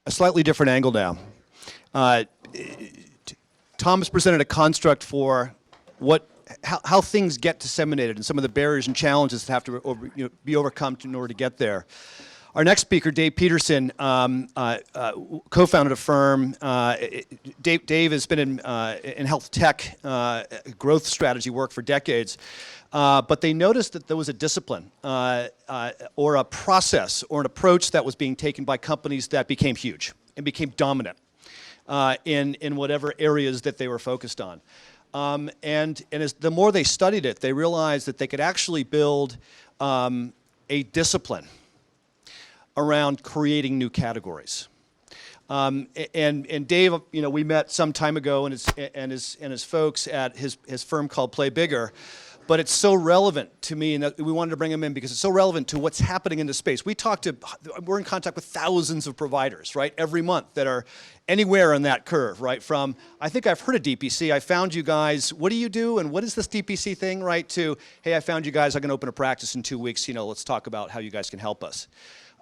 a slightly different angle now. Tom has presented a construct for how things get disseminated and some of the barriers and challenges that have to be overcome in order to get there. Our next speaker, Dave Peterson, co-founded a firm. Dave has been in health tech growth strategy work for decades, but they noticed that there was a discipline or a process or an approach that was being taken by companies that became huge and became dominant in whatever areas that they were focused on. And as the more they studied it, they realized that they could actually build a discipline around creating new categories. And Dave, we met some time ago and his folks at his firm called Play Bigger. But it's so relevant to me, and we wanted to bring him in because it's so relevant to what's happening in the space. We're in contact with thousands of providers, right, every month that are anywhere in that curve, right, from, I think I've heard of DPC, I found you guys, what do you do, and what is this DPC thing, right, to, hey, I found you guys, I'm going to open a practice in 2 weeks, let's talk about how you guys can help us.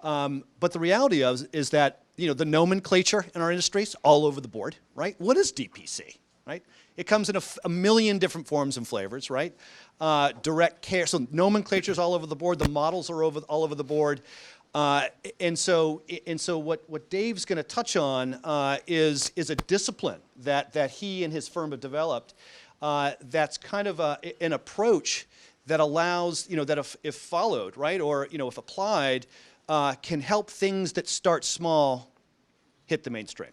But the reality is that, the nomenclature in our industry is all over the board, right? What is DPC, right? It comes in a million different forms and flavors, right? Direct care, so nomenclature's all over the board, the models are all over the board. And so what Dave's going to touch on is a discipline that he and his firm have developed that's kind of an approach that allows, that if followed, right, or, if applied, can help things that start small hit the mainstream.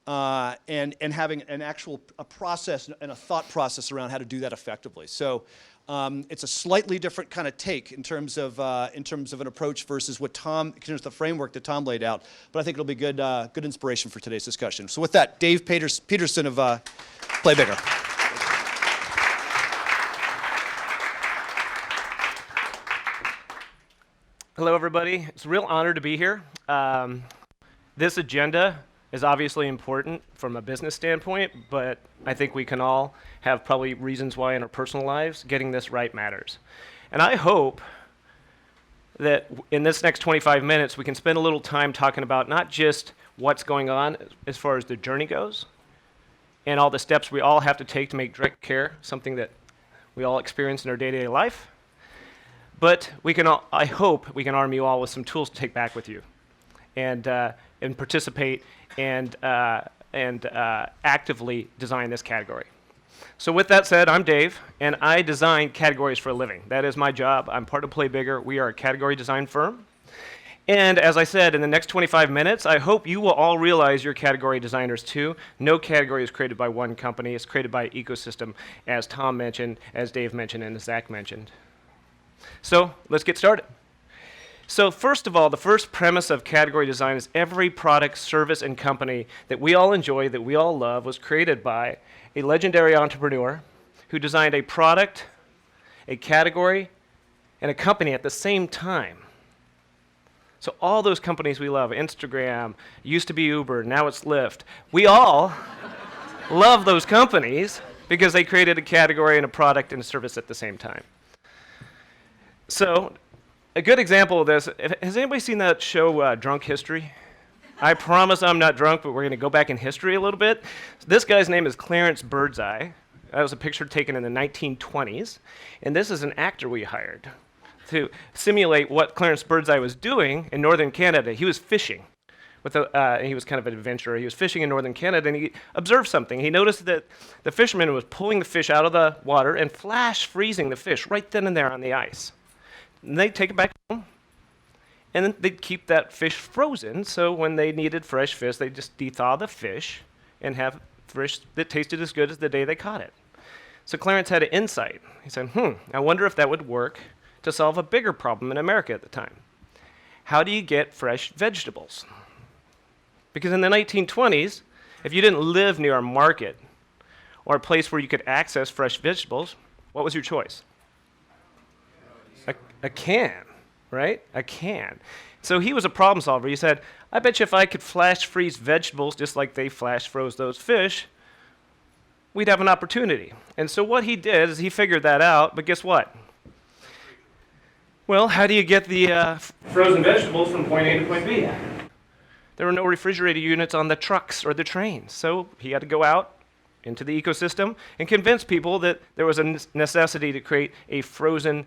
And having a process and a thought process around how to do that effectively. So it's a slightly different kind of take in terms of an approach versus what in terms of the framework that Tom laid out. But I think it'll be good inspiration for today's discussion. So with that, Dave Peterson of Play Bigger. Hello, everybody. It's a real honor to be here. This agenda is obviously important from a business standpoint, but I think we can all have probably reasons why in our personal lives getting this right matters. And I hope that in this next 25 minutes, we can spend a little time talking about not just what's going on as far as the journey goes and all the steps we all have to take to make direct care something that we all experience in our day-to-day life, but I hope we can arm you all with some tools to take back with you and participate and actively design this category. So with that said, I'm Dave, and I design categories for a living. That is my job. I'm part of Play Bigger. We are a category design firm. And as I said, in the next 25 minutes, I hope you will all realize you're category designers too. No category is created by one company. It's created by ecosystem, as Tom mentioned, as Dave mentioned, and as Zach mentioned. So let's get started. So first of all, the first premise of category design is every product, service, and company that we all enjoy, that we all love, was created by a legendary entrepreneur who designed a product, a category, and a company at the same time. So all those companies we love, Instagram, used to be Uber, now it's Lyft, we all love those companies because they created a category and a product and a service at the same time. So a good example of this, has anybody seen that show, Drunk History? I promise I'm not drunk, but we're going to go back in history a little bit. This guy's name is Clarence Birdseye. That was a picture taken in the 1920s. And this is an actor we hired to simulate what Clarence Birdseye was doing in northern Canada. He was fishing. He was kind of an adventurer. He was fishing in northern Canada, and he observed something. He noticed that the fisherman was pulling the fish out of the water and flash freezing the fish right then and there on the ice. And they'd take it back home, and then they'd keep that fish frozen, so when they needed fresh fish, they'd just de-thaw the fish and have fish that tasted as good as the day they caught it. So Clarence had an insight. He said, I wonder if that would work to solve a bigger problem in America at the time. How do you get fresh vegetables? Because in the 1920s, if you didn't live near a market or a place where you could access fresh vegetables, what was your choice? A can, right? A can. So he was a problem solver. He said, I bet you if I could flash freeze vegetables just like they flash froze those fish, we'd have an opportunity. And so what he did is he figured that out, but guess what? Well, how do you get the frozen vegetables from point A to point B? There were no refrigerator units on the trucks or the trains. So he had to go out into the ecosystem and convince people that there was a necessity to create a frozen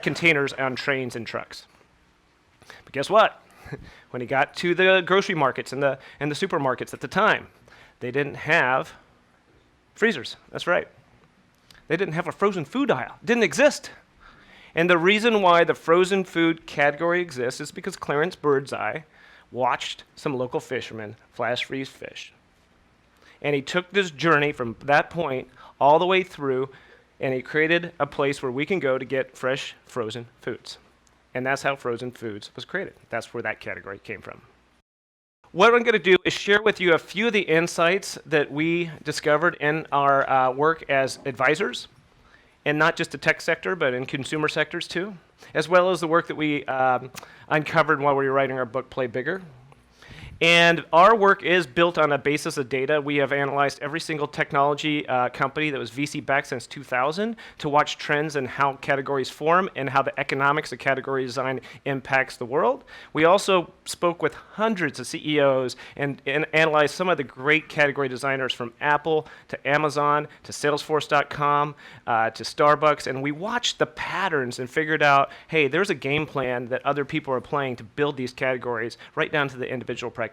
containers on trains and trucks. But guess what? When he got to the grocery markets and the supermarkets at the time, they didn't have freezers. That's right. They didn't have a frozen food aisle. It didn't exist. And the reason why the frozen food category exists is because Clarence Birdseye watched some local fishermen flash freeze fish. And he took this journey from that point all the way through, and he created a place where we can go to get fresh frozen foods. And that's how frozen foods was created. That's where that category came from. What I'm going to do is share with you a few of the insights that we discovered in our work as advisors, and not just the tech sector, but in consumer sectors too, as well as the work that we uncovered while we were writing our book, Play Bigger. And our work is built on a basis of data. We have analyzed every single technology company that was VC backed since 2000 to watch trends and how categories form and how the economics of category design impacts the world. We also spoke with hundreds of CEOs and analyzed some of the great category designers from Apple to Amazon to Salesforce.com to Starbucks. And we watched the patterns and figured out, hey, there's a game plan that other people are playing to build these categories right down to the individual practitioners.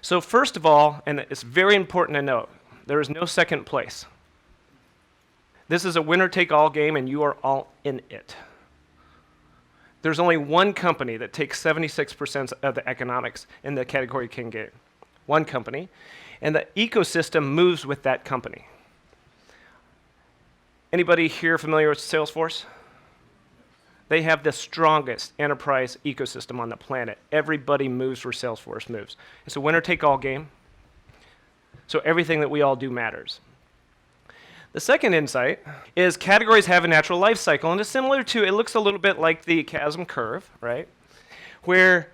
So first of all, and it's very important to note, there is no second place. This is a winner-take-all game, and you are all in it. There's only one company that takes 76% of the economics in the category king game. One company, and the ecosystem moves with that company. Anybody here familiar with Salesforce? They have the strongest enterprise ecosystem on the planet. Everybody moves where Salesforce moves. It's a winner-take-all game, so everything that we all do matters. The second insight is categories have a natural life cycle, and it's similar to, it looks a little bit like the Chasm curve, right? Where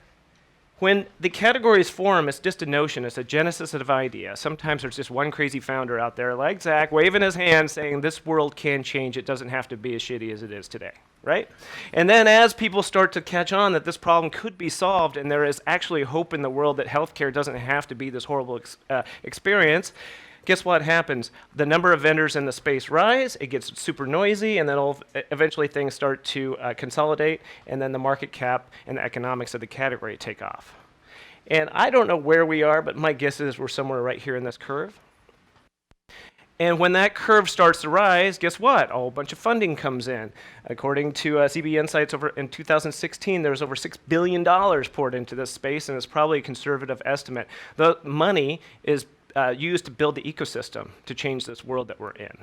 when the categories form, it's just a notion, it's a genesis of an idea. Sometimes there's just one crazy founder out there like Zach waving his hand saying this world can change, it doesn't have to be as shitty as it is today, right? And then as people start to catch on that this problem could be solved and there is actually hope in the world that healthcare doesn't have to be this horrible experience, guess what happens? The number of vendors in the space rise, it gets super noisy, and then eventually things start to consolidate, and then the market cap and the economics of the category take off. And I don't know where we are, but my guess is we're somewhere right here in this curve. And when that curve starts to rise, guess what? A whole bunch of funding comes in. According to CB Insights, over in 2016, there was over $6 billion poured into this space, and it's probably a conservative estimate. The money is used to build the ecosystem to change this world that we're in.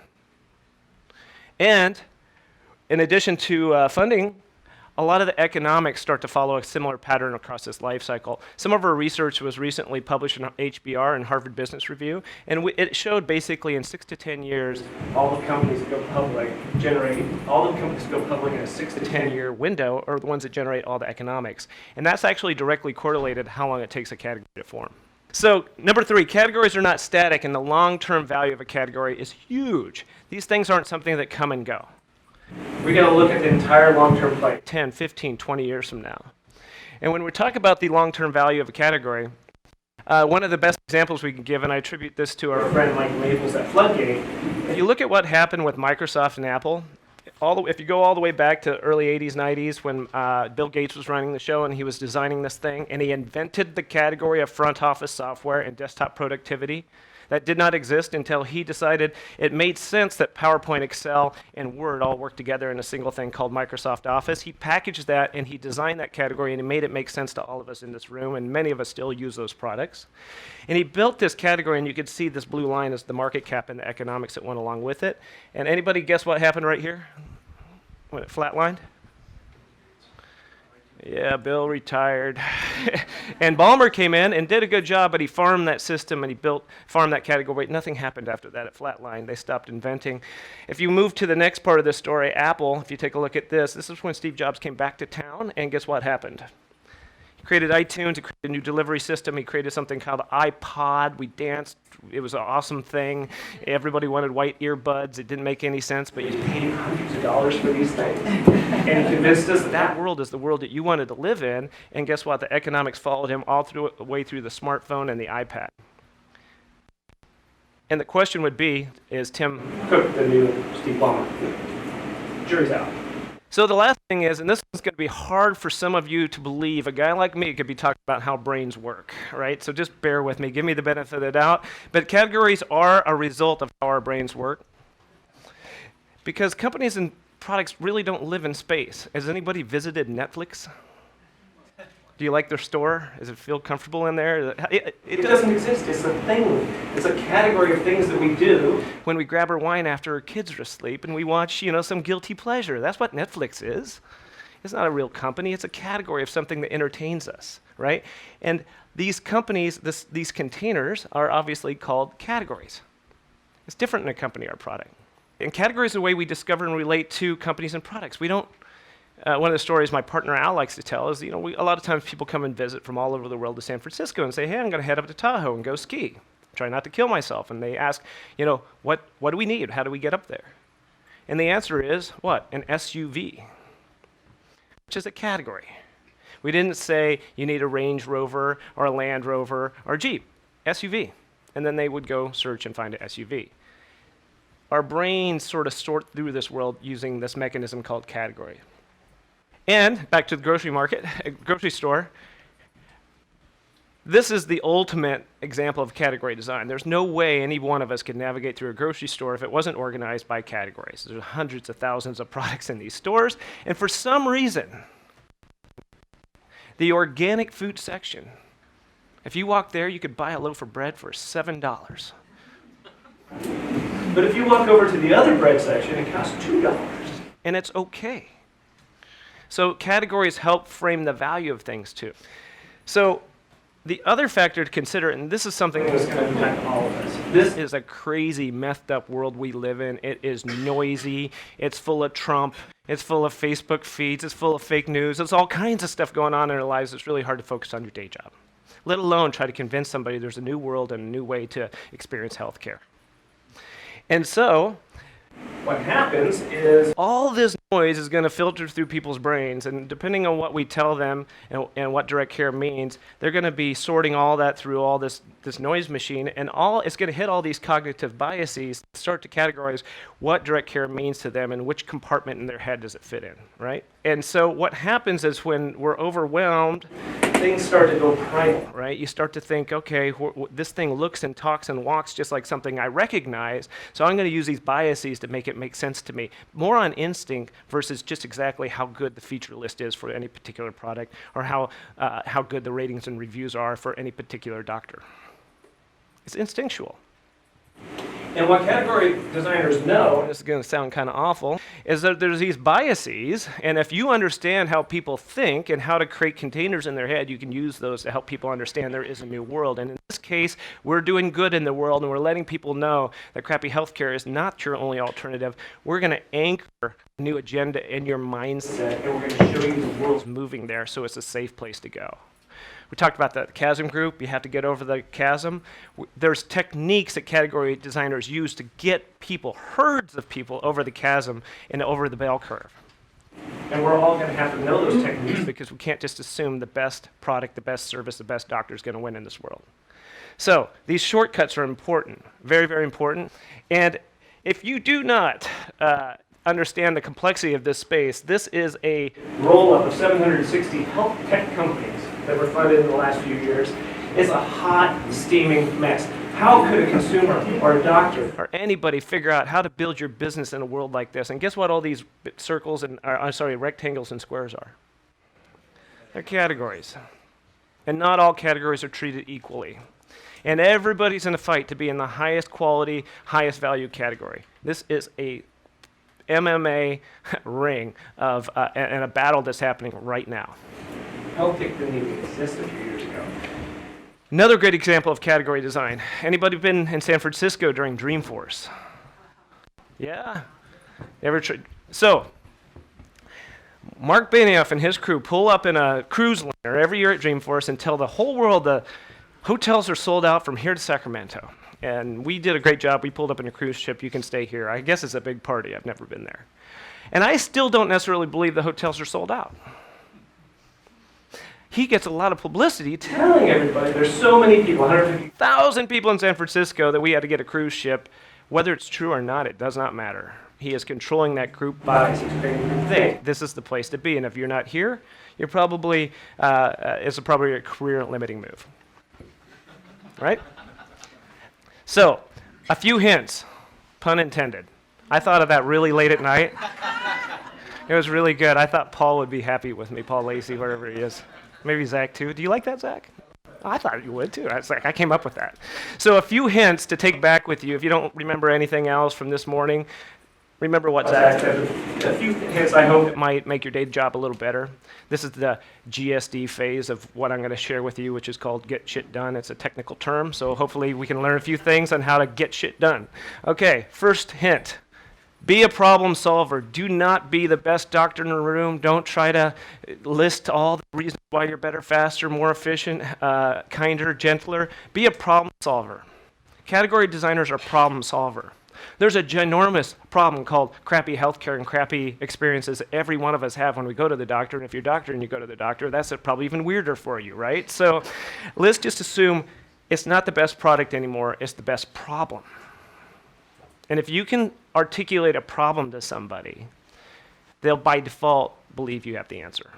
And in addition to funding, a lot of the economics start to follow a similar pattern across this life cycle. Some of our research was recently published in HBR and Harvard Business Review, and it showed basically in 6 to 10 years, all the companies that go public in a 6 to 10 year window are the ones that generate all the economics. And that's actually directly correlated how long it takes a category to form. So number 3, categories are not static, and the long-term value of a category is huge. These things aren't something that come and go. We got to look at the entire long-term play, 10, 15, 20 years from now. And when we talk about the long-term value of a category, one of the best examples we can give, and I attribute this to our friend Mike Maples at Floodgate, if you look at what happened with Microsoft and Apple, if you go all the way back to early 80s, 90s, when Bill Gates was running the show and he was designing this thing, and he invented the category of front office software and desktop productivity. That did not exist until he decided it made sense that PowerPoint, Excel, and Word all work together in a single thing called Microsoft Office. He packaged that and he designed that category and he made it make sense to all of us in this room, and many of us still use those products. And he built this category, and you could see this blue line is the market cap and the economics that went along with it. And anybody guess what happened right here when it flatlined? Yeah, Bill retired. And Ballmer came in and did a good job, but he farmed that system and he farmed that category. Nothing happened after that. It flatlined. They stopped inventing. If you move to the next part of this story, Apple, if you take a look at this, this is when Steve Jobs came back to town, and guess what happened? He created iTunes, he created a new delivery system, he created something called the iPod. We danced, it was an awesome thing. Everybody wanted white earbuds. It didn't make any sense, but you paid hundreds of dollars for these things. And he convinced us that that world is the world that you wanted to live in, and guess what? The economics followed him all through the way through the smartphone and the iPad. And the question would be, is Tim Cook the new Steve Ballmer? Jury's out. So the last thing is, and this is going to be hard for some of you to believe, a guy like me could be talking about how brains work, right? So just bear with me, give me the benefit of the doubt. But categories are a result of how our brains work. Because companies and products really don't live in space. Has anybody visited Netflix? Do you like their store? Does it feel comfortable in there? It doesn't exist. It's a thing. It's a category of things that we do when we grab our wine after our kids are asleep and we watch, some guilty pleasure. That's what Netflix is. It's not a real company. It's a category of something that entertains us, right? And these companies, these containers are obviously called categories. It's different in a company or product. And categories are the way we discover and relate to companies and products. We don't. One of the stories my partner Al likes to tell is, a lot of times people come and visit from all over the world to San Francisco and say, hey, I'm going to head up to Tahoe and go ski. Try not to kill myself. And they ask, what do we need? How do we get up there? And the answer is, what? An SUV, which is a category. We didn't say you need a Range Rover or a Land Rover or a Jeep. SUV. And then they would go search and find an SUV. Our brains sort of sort through this world using this mechanism called category. And back to the grocery store, this is the ultimate example of category design. There's no way any one of us could navigate through a grocery store if it wasn't organized by categories. There's hundreds of thousands of products in these stores, and for some reason, the organic food section, if you walk there, you could buy a loaf of bread for $7. But if you walk over to the other bread section, it costs $2, and it's okay. So categories help frame the value of things too. So the other factor to consider, and this is something that's going to impact all of us. This is a crazy, methed up world we live in. It is noisy. It's full of Trump. It's full of Facebook feeds. It's full of fake news. There's all kinds of stuff going on in our lives. It's really hard to focus on your day job, let alone try to convince somebody there's a new world and a new way to experience healthcare. And so what happens is all this noise is going to filter through people's brains, and depending on what we tell them and what direct care means, they're going to be sorting all that through all this noise machine, and it's going to hit all these cognitive biases, start to categorize what direct care means to them and which compartment in their head does it fit in, right? And so what happens is when we're overwhelmed, things start to go primal, right? You start to think, okay, this thing looks and talks and walks just like something I recognize, so I'm going to use these biases to make it make sense to me. More on instinct versus just exactly how good the feature list is for any particular product or how good the ratings and reviews are for any particular doctor. It's instinctual. And what category designers know, and this is going to sound kind of awful, is that there's these biases, and if you understand how people think and how to create containers in their head, you can use those to help people understand there is a new world. And in this case, we're doing good in the world, and we're letting people know that crappy healthcare is not your only alternative. We're going to anchor a new agenda in your mindset, and we're going to show you the world's moving there, so it's a safe place to go. We talked about the Chasm group. You have to get over the chasm. There's techniques that category designers use to get people, herds of people, over the chasm and over the bell curve. And we're all going to have to know those techniques because we can't just assume the best product, the best service, the best doctor is going to win in this world. So these shortcuts are important, very, very important. And if you do not understand the complexity of this space, this is a roll-up of 760 health tech companies that were funded in the last few years. It's a hot, steaming mess. How could a consumer or a doctor or anybody figure out how to build your business in a world like this? And guess what all these circles and, rectangles and squares are? They're categories. And not all categories are treated equally. And everybody's in a fight to be in the highest quality, highest value category. This is a MMA ring of and a battle that's happening right now. Health tech didn't even exist a few years ago. Another great example of category design. Anybody been in San Francisco during Dreamforce? Yeah? So, Mark Benioff and his crew pull up in a cruise liner every year at Dreamforce and tell the whole world the hotels are sold out from here to Sacramento. And we did a great job. We pulled up in a cruise ship. You can stay here. I guess it's a big party. I've never been there. And I still don't necessarily believe the hotels are sold out. He gets a lot of publicity telling everybody there's so many people, 150,000 people in San Francisco, that we had to get a cruise ship. Whether it's true or not, it does not matter. He is controlling that group by think this is the place to be. And if you're not here, you're probably, it's probably a career-limiting move. Right? So, a few hints, pun intended. I thought of that really late at night. It was really good. I thought Paul would be happy with me, Paul Lacey, wherever he is. Maybe Zach, too. Do you like that, Zach? I thought you would, too. I came up with that. So a few hints to take back with you. If you don't remember anything else from this morning, remember what Zach said. A few hints I hope might make your day job a little better. This is the GSD phase of what I'm going to share with you, which is called Get Shit Done. It's a technical term, so hopefully we can learn a few things on how to get shit done. Okay, first hint. Be a problem solver. Do not be the best doctor in the room. Don't try to list all the reasons why you're better, faster, more efficient, kinder, gentler. Be a problem solver. Category designers are problem solver. There's a ginormous problem called crappy healthcare and crappy experiences every one of us have when we go to the doctor. And if you're a doctor and you go to the doctor, that's probably even weirder for you, right? So let's just assume it's not the best product anymore. It's the best problem. And if you can articulate a problem to somebody, they'll by default believe you have the answer.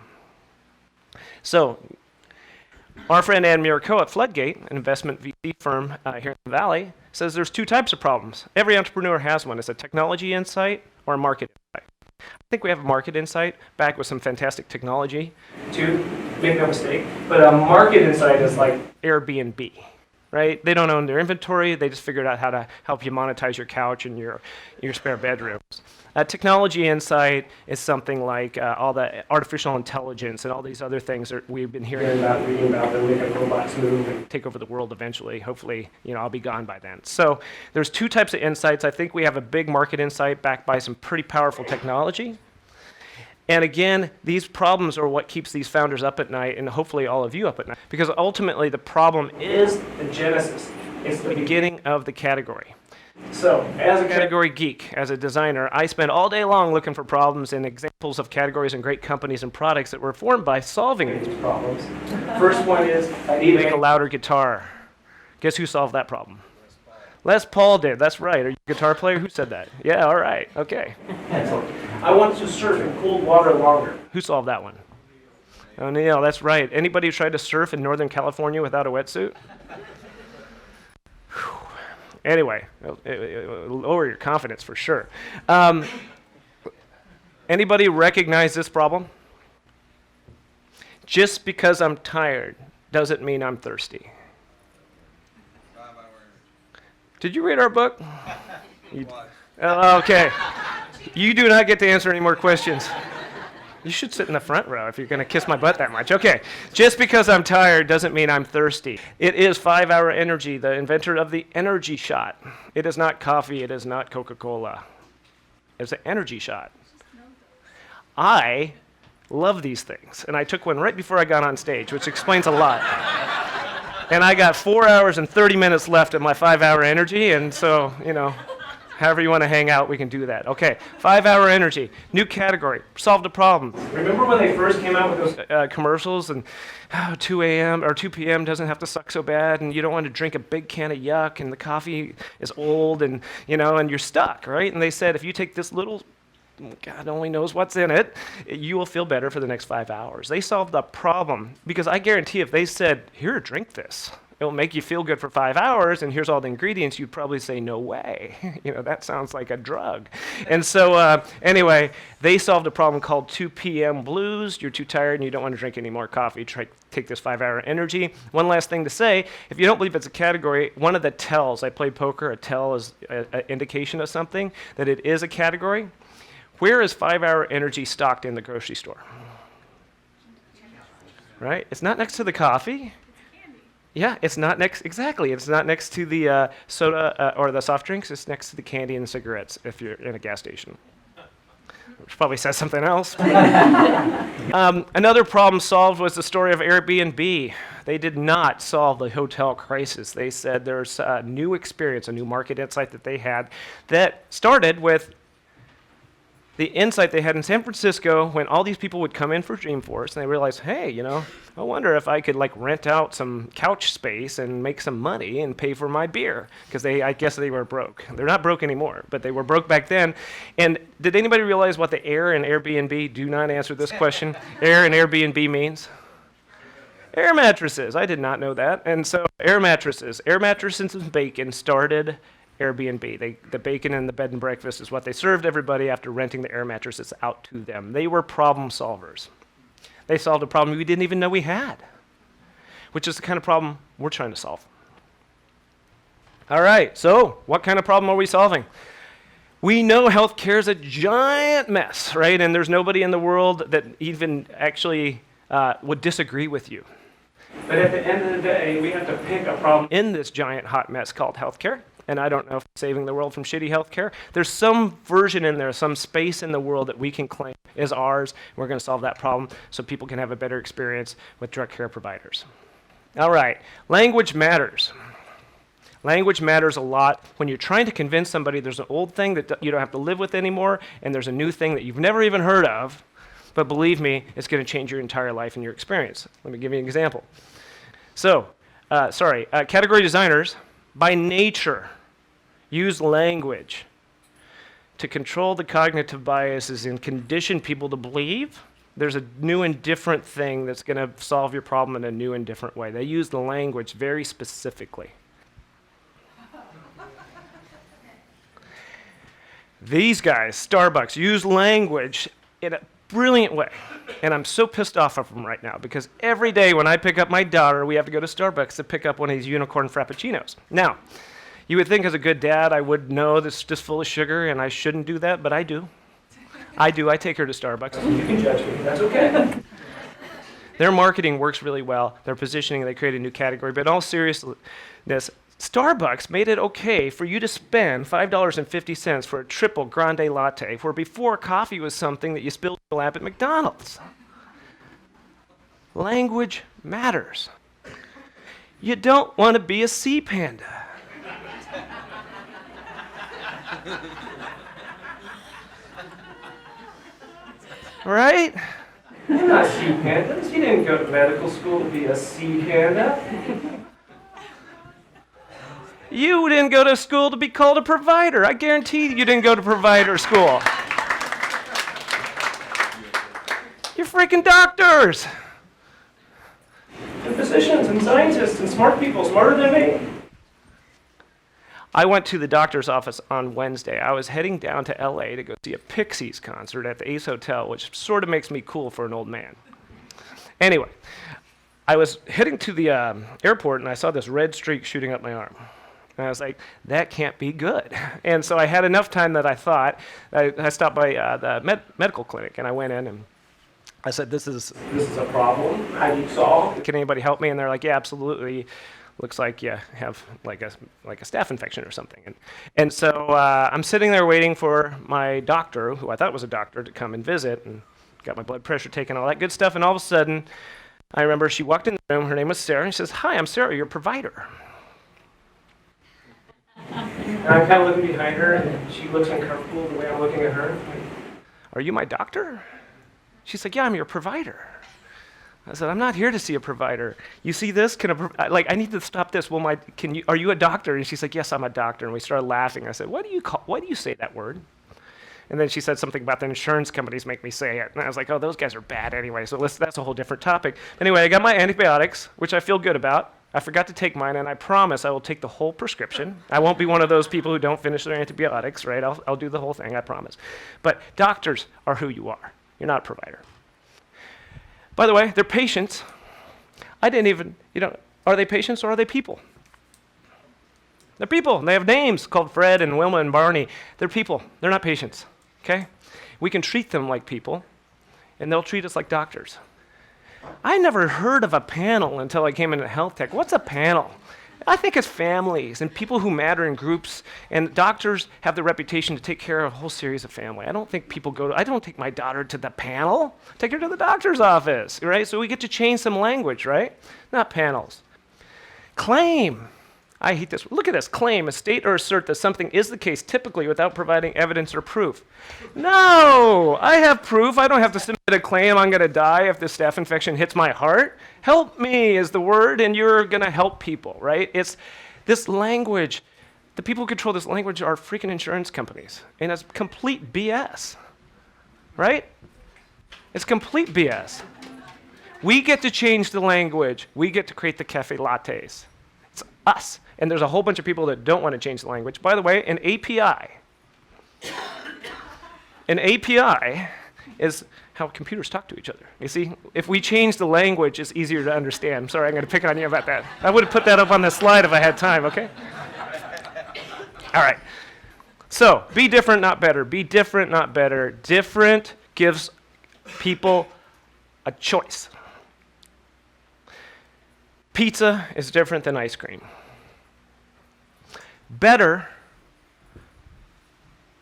So our friend Ann Miraco at Floodgate, an investment VC firm here in the Valley, says there's two types of problems. Every entrepreneur has one. It's a technology insight or a market insight. I think we have a market insight back with some fantastic technology, too. Make no mistake. But a market insight is like Airbnb. Right? They don't own their inventory. They just figured out how to help you monetize your couch and your spare bedrooms. Technology insight is something like all the artificial intelligence and all these other things that we've been hearing about, reading about, that make robots move and take over the world eventually. Hopefully, I'll be gone by then. So there's two types of insights. I think we have a big market insight backed by some pretty powerful technology. And again, these problems are what keeps these founders up at night, and hopefully all of you up at night, because ultimately the problem is the genesis. It's the beginning of the category. So, as a category geek, as a designer, I spend all day long looking for problems and examples of categories and great companies and products that were formed by solving these problems. First one is, I need to make a louder guitar. Guess who solved that problem? Les Paul did. That's right. Are you a guitar player? Who said that? Yeah, all right. Okay. Excellent. I want to surf in cold water longer. Who solved that one? O'Neill, that's right. Anybody who tried to surf in Northern California without a wetsuit? Anyway, it'll lower your confidence for sure. Anybody recognize this problem? Just because I'm tired doesn't mean I'm thirsty. Did you read our book? Okay. You do not get to answer any more questions. You should sit in the front row if you're going to kiss my butt that much. Okay. Just because I'm tired doesn't mean I'm thirsty. It is 5-Hour Energy, the inventor of the energy shot. It is not coffee. It is not Coca-Cola. It's an energy shot. I love these things. And I took one right before I got on stage, which explains a lot. And I got 4 hours and 30 minutes left of my 5-Hour Energy, and so, however you want to hang out, we can do that. Okay, 5-Hour Energy, new category, solved a problem. Remember when they first came out with those commercials, and 2 a.m. or 2 p.m. doesn't have to suck so bad, and you don't want to drink a big can of yuck, and the coffee is old, and, and you're stuck, right? And they said, if you take this little, God only knows what's in it, you will feel better for the next 5 hours. They solved the problem, because I guarantee if they said, here, drink this, it'll make you feel good for 5 hours, and here's all the ingredients, you'd probably say, no way. That sounds like a drug. And so anyway, they solved a problem called 2 p.m. blues. You're too tired and you don't want to drink any more coffee. Take this 5-Hour Energy. One last thing to say, if you don't believe it's a category, one of the tells, I played poker, a tell is an indication of something, that it is a category. Where is 5-Hour Energy stocked in the grocery store? Right? It's not next to the coffee. Yeah, it's not next, exactly. It's not next to the soda or the soft drinks. It's next to the candy and the cigarettes if you're in a gas station. which probably says something else. Another problem solved was the story of Airbnb. They did not solve the hotel crisis. They said there's a new experience, a new market insight that they had that started with the insight they had in San Francisco when all these people would come in for Dreamforce and they realized, hey, I wonder if I could rent out some couch space and make some money and pay for my beer, because I guess they were broke. They're not broke anymore, but they were broke back then. And did anybody realize what the air in Airbnb, do not answer this question, air in Airbnb means? Air mattresses. I did not know that. And so air mattresses and bacon started Airbnb. The bacon and the bed and breakfast is what they served everybody after renting the air mattresses out to them. They were problem solvers. They solved a problem we didn't even know we had, which is the kind of problem we're trying to solve. All right, so what kind of problem are we solving? We know healthcare is a giant mess, right? And there's nobody in the world that even actually would disagree with you. But at the end of the day, we have to pick a problem in this giant hot mess called healthcare. And I don't know if it's saving the world from shitty healthcare. There's some version in there, some space in the world that we can claim is ours. We're going to solve that problem so people can have a better experience with drug care providers. All right, language matters. Language matters a lot. When you're trying to convince somebody there's an old thing that you don't have to live with anymore, and there's a new thing that you've never even heard of, but believe me, it's going to change your entire life and your experience. Let me give you an example. So, category designers, by nature, use language to control the cognitive biases and condition people to believe there's a new and different thing that's going to solve your problem in a new and different way. They use the language very specifically. These guys, Starbucks, use language in a brilliant way. And I'm so pissed off of them right now because every day when I pick up my daughter, we have to go to Starbucks to pick up one of these unicorn frappuccinos. Now, you would think as a good dad I would know this is just full of sugar and I shouldn't do that, but I do. I take her to Starbucks. You can judge me, that's okay. Their marketing works really well. Their positioning, they create a new category. But in all seriousness, Starbucks made it okay for you to spend $5.50 for a triple grande latte, where before coffee was something that you spilled in your lap at McDonald's. Language matters. You don't want to be a sea panda. Right? You're not sea pandas. You didn't go to medical school to be a sea panda. You didn't go to school to be called a provider. I guarantee you didn't go to provider school. You're freaking doctors. And physicians and scientists and smart people, smarter than me. I went to the doctor's office on Wednesday. I was heading down to LA to go see a Pixies concert at the Ace Hotel, which sort of makes me cool for an old man. Anyway, I was heading to the airport and I saw this red streak shooting up my arm. And I was like, that can't be good. And so I had enough time that I thought, I stopped by the medical clinic and I went in and I said, this is a problem I need solved. Can anybody help me? And they're like, yeah, absolutely. Looks like you have like a staph infection or something. And so I'm sitting there waiting for my doctor, who I thought was a doctor, to come and visit, and got my blood pressure taken, all that good stuff. And all of a sudden, I remember she walked in the room. Her name was Sarah. And she says, hi, I'm Sarah, your provider. And I'm kind of looking behind her, and she looks uncomfortable the way I'm looking at her. Like, are you my doctor? She's like, yeah, I'm your provider. I said, I'm not here to see a provider. You see this? I need to stop this. Well, are you a doctor? And she's like, yes, I'm a doctor. And we started laughing. I said, why do you say that word? And then she said something about the insurance companies make me say it. And I was like, oh, those guys are bad anyway. So that's a whole different topic. Anyway, I got my antibiotics, which I feel good about. I forgot to take mine, and I promise I will take the whole prescription. I won't be one of those people who don't finish their antibiotics, right? I'll do the whole thing, I promise. But doctors are who you are. You're not a provider. By the way, they're patients. I didn't even, are they patients or are they people? They're people. They have names called Fred and Wilma and Barney. They're people. They're not patients, okay? We can treat them like people, and they'll treat us like doctors. I never heard of a panel until I came into health tech. What's a panel? I think it's families and people who matter in groups, and doctors have the reputation to take care of a whole series of family. I don't think people I don't take my daughter to the panel, take her to the doctor's office, right? So we get to change some language, right? Not panels. Claim. I hate this. Look at this. Claim, state or assert that something is the case, typically without providing evidence or proof. No, I have proof. I don't have to submit a claim I'm going to die if this staph infection hits my heart. Help me is the word, and you're going to help people, right? It's this language. The people who control this language are freaking insurance companies, and it's complete BS, right? It's complete BS. We get to change the language. We get to create the cafe lattes. It's us. And there's a whole bunch of people that don't want to change the language. By the way, an API is how computers talk to each other. You see, if we change the language, it's easier to understand. I'm sorry, I'm going to pick on you about that. I would have put that up on the slide if I had time, okay? All right. So, be different, not better. Be different, not better. Different gives people a choice. Pizza is different than ice cream. Better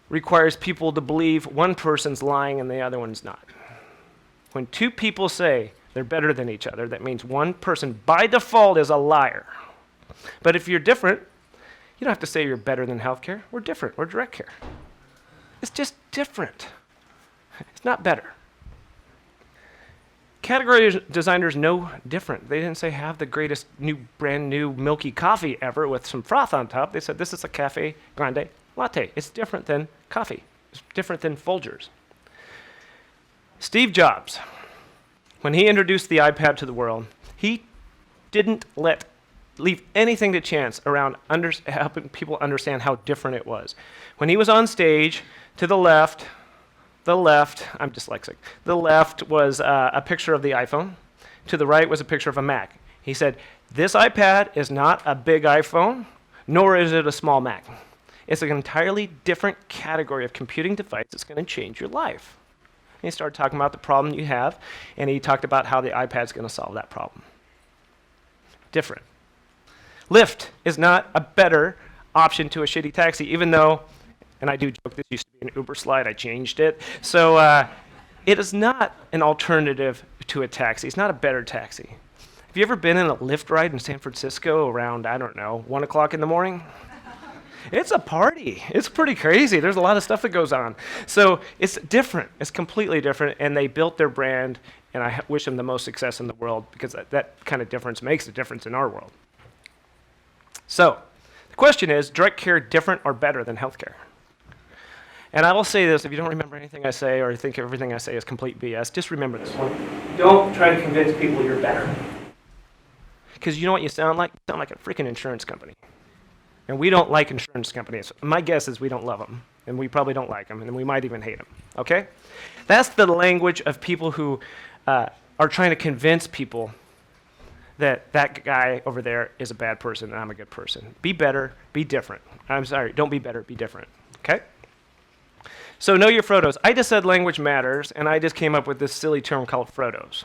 requires people to believe one person's lying and the other one's not. When two people say they're better than each other, that means one person by default is a liar. But if you're different, you don't have to say you're better than healthcare. We're different. We're direct care. It's just different. It's not better. Category designers know different. They didn't say have the greatest brand new milky coffee ever with some froth on top. They said this is a cafe grande latte. It's different than coffee. It's different than Folgers. Steve Jobs, when he introduced the iPad to the world, he didn't leave anything to chance around helping people understand how different it was. When he was on stage, to the left, I'm dyslexic. The left was a picture of the iPhone. To the right was a picture of a Mac. He said, this iPad is not a big iPhone, nor is it a small Mac. It's an entirely different category of computing device that's going to change your life. And he started talking about the problem you have, and he talked about how the iPad's going to solve that problem. Different. Lyft is not a better option to a shitty taxi, even though, and I do joke, this used to be an Uber slide, I changed it. So it is not an alternative to a taxi. It's not a better taxi. Have you ever been in a Lyft ride in San Francisco around, 1 o'clock in the morning? It's a party. It's pretty crazy. There's a lot of stuff that goes on. So it's different. It's completely different, and they built their brand, and I wish them the most success in the world because that kind of difference makes a difference in our world. So the question is, direct care different or better than healthcare? And I will say this, if you don't remember anything I say or think everything I say is complete BS, just remember this one. Don't try to convince people you're better. Because you know what you sound like? You sound like a freaking insurance company. And we don't like insurance companies. My guess is we don't love them, and we probably don't like them, and we might even hate them, okay? That's the language of people who are trying to convince people that that guy over there is a bad person and I'm a good person. Be better, be different. I'm sorry, don't be better, be different, okay? So know your Frodos. I just said language matters, and I just came up with this silly term called Frodos.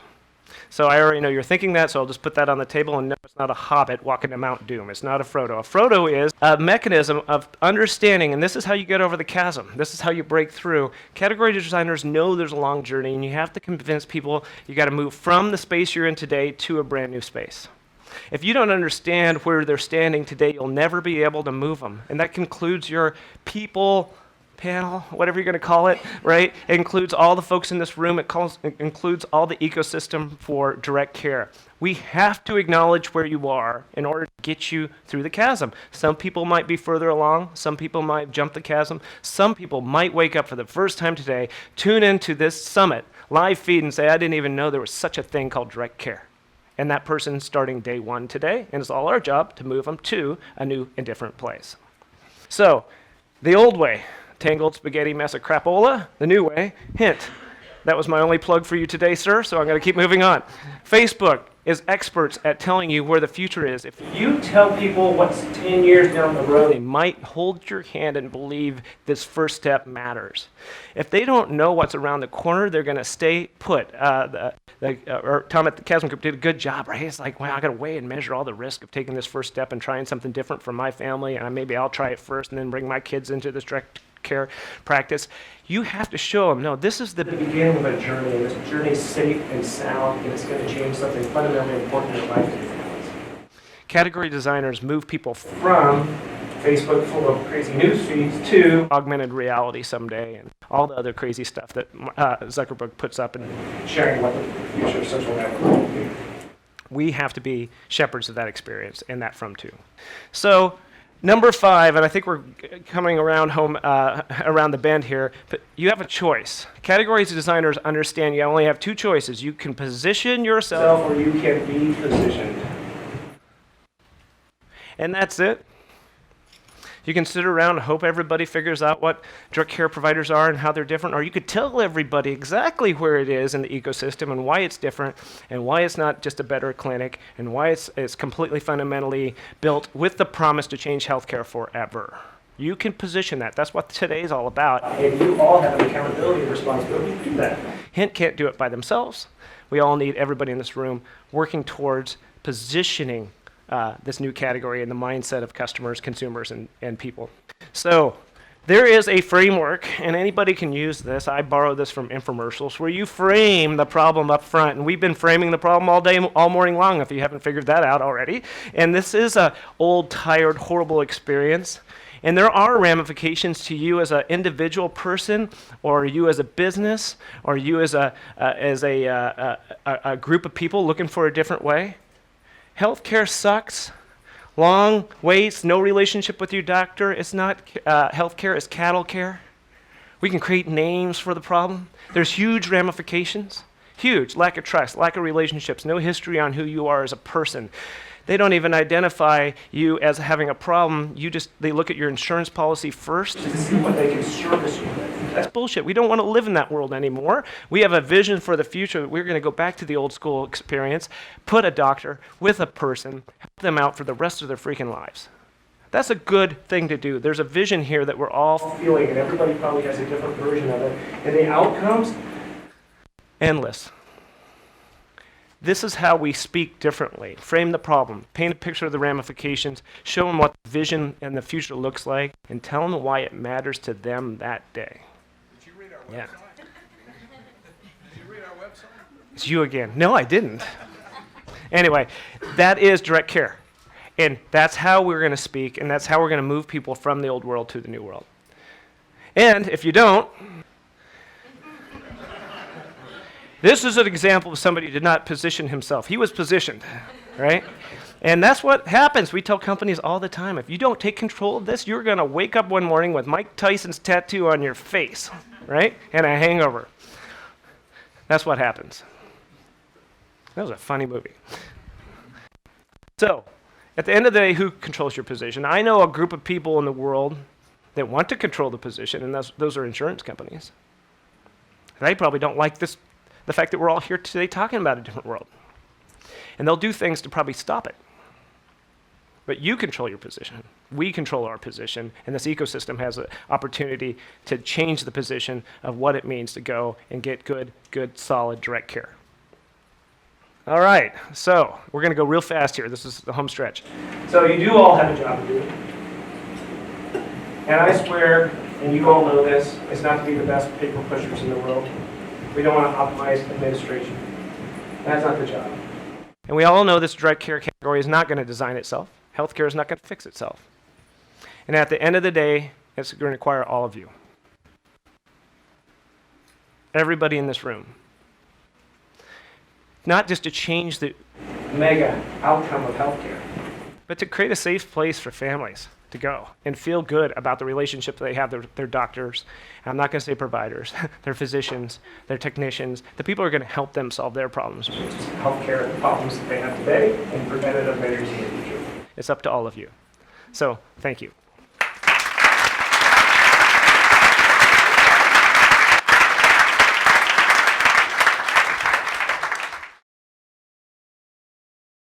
So I already know you're thinking that, so I'll just put that on the table, and no, it's not a hobbit walking to Mount Doom. It's not a Frodo. A Frodo is a mechanism of understanding, and this is how you get over the chasm. This is how you break through. Category designers know there's a long journey, and you have to convince people you got to move from the space you're in today to a brand new space. If you don't understand where they're standing today, you'll never be able to move them, and that concludes your people panel, whatever you're going to call it, right? It includes all the folks in this room. It includes all the ecosystem for direct care. We have to acknowledge where you are in order to get you through the chasm. Some people might be further along. Some people might jump the chasm. Some people might wake up for the first time today, tune into this summit, live feed, and say, I didn't even know there was such a thing called direct care. And that person's starting day one today, and it's all our job to move them to a new and different place. So, the old way, tangled spaghetti mess of crapola. The new way, hint. That was my only plug for you today, sir, so I'm going to keep moving on. Facebook, is experts at telling you where the future is. If you tell people what's 10 years down the road, they might hold your hand and believe this first step matters. If they don't know what's around the corner, they're going to stay put. Or Tom at the Chasm Group did a good job, right? It's like, wow, I got to weigh and measure all the risk of taking this first step and trying something different for my family, and maybe I'll try it first and then bring my kids into this direct care practice. You have to show them, no, this is the beginning of a journey, and this journey is safe and sound, and it's going to change something fundamentally important in your life and your families. Category designers move people from Facebook full of crazy news feeds to augmented reality someday and all the other crazy stuff that Zuckerberg puts up and sharing what the future of social network will be. We have to be shepherds of that experience and that from too. So number 5, and I think we're coming around home, around the bend here, but you have a choice. Categories designers understand you only have 2 choices. You can position yourself or you can be positioned. And that's it. You can sit around and hope everybody figures out what direct care providers are and how they're different, or you could tell everybody exactly where it is in the ecosystem and why it's different and why it's not just a better clinic and why it's completely fundamentally built with the promise to change healthcare forever. You can position that. That's what today's all about. And you all have an accountability and responsibility to do that. Hint can't do it by themselves. We all need everybody in this room working towards positioning this new category in the mindset of customers, consumers, and people. So there is a framework, and anybody can use this. I borrow this from infomercials, where you frame the problem up front. And we've been framing the problem all day, all morning long, if you haven't figured that out already. And this is an old, tired, horrible experience. And there are ramifications to you as an individual person, or you as a business, or you as a group of people looking for a different way. Healthcare sucks. Long waits, no relationship with your doctor. It's not healthcare, it's cattle care. We can create names for the problem. There's huge ramifications. Huge. Lack of trust, lack of relationships, no history on who you are as a person. They don't even identify you as having a problem. They look at your insurance policy first to see what they can service you with. That's bullshit. We don't want to live in that world anymore. We have a vision for the future. We're going to go back to the old school experience, put a doctor with a person, help them out for the rest of their freaking lives. That's a good thing to do. There's a vision here that we're all feeling, and everybody probably has a different version of it. And the outcomes, endless. This is how we speak differently. Frame the problem, paint a picture of the ramifications, show them what the vision and the future looks like, and tell them why it matters to them that day. Did you read our Yeah. website? Did you read our website? It's you again. No, I didn't. Anyway, that is direct care. And that's how we're going to speak, and that's how we're going to move people from the old world to the new world. And if you don't, this is an example of somebody who did not position himself. He was positioned, right? And that's what happens. We tell companies all the time, if you don't take control of this, you're going to wake up one morning with Mike Tyson's tattoo on your face, right? And a hangover. That's what happens. That was a funny movie. So, at the end of the day, who controls your position? I know a group of people in the world that want to control the position, and those are insurance companies. They probably don't like the fact that we're all here today talking about a different world. And they'll do things to probably stop it. But you control your position. We control our position, and this ecosystem has an opportunity to change the position of what it means to go and get good, solid, direct care. All right, so we're going to go real fast here. This is the home stretch. So you do all have a job to do. And I swear, and you all know this, it's not to be the best paper pushers in the world. We don't want to optimize administration. That's not the job. And we all know this direct care category is not going to design itself. Healthcare is not going to fix itself. And at the end of the day, it's going to require all of you. Everybody in this room. Not just to change the mega outcome of healthcare, but to create a safe place for families to go and feel good about the relationship they have with their doctors. I'm not going to say providers, their physicians, their technicians, the people who are going to help them solve their problems, which is healthcare problems that they have today and preventative measures in the future. It's up to all of you. So, thank you.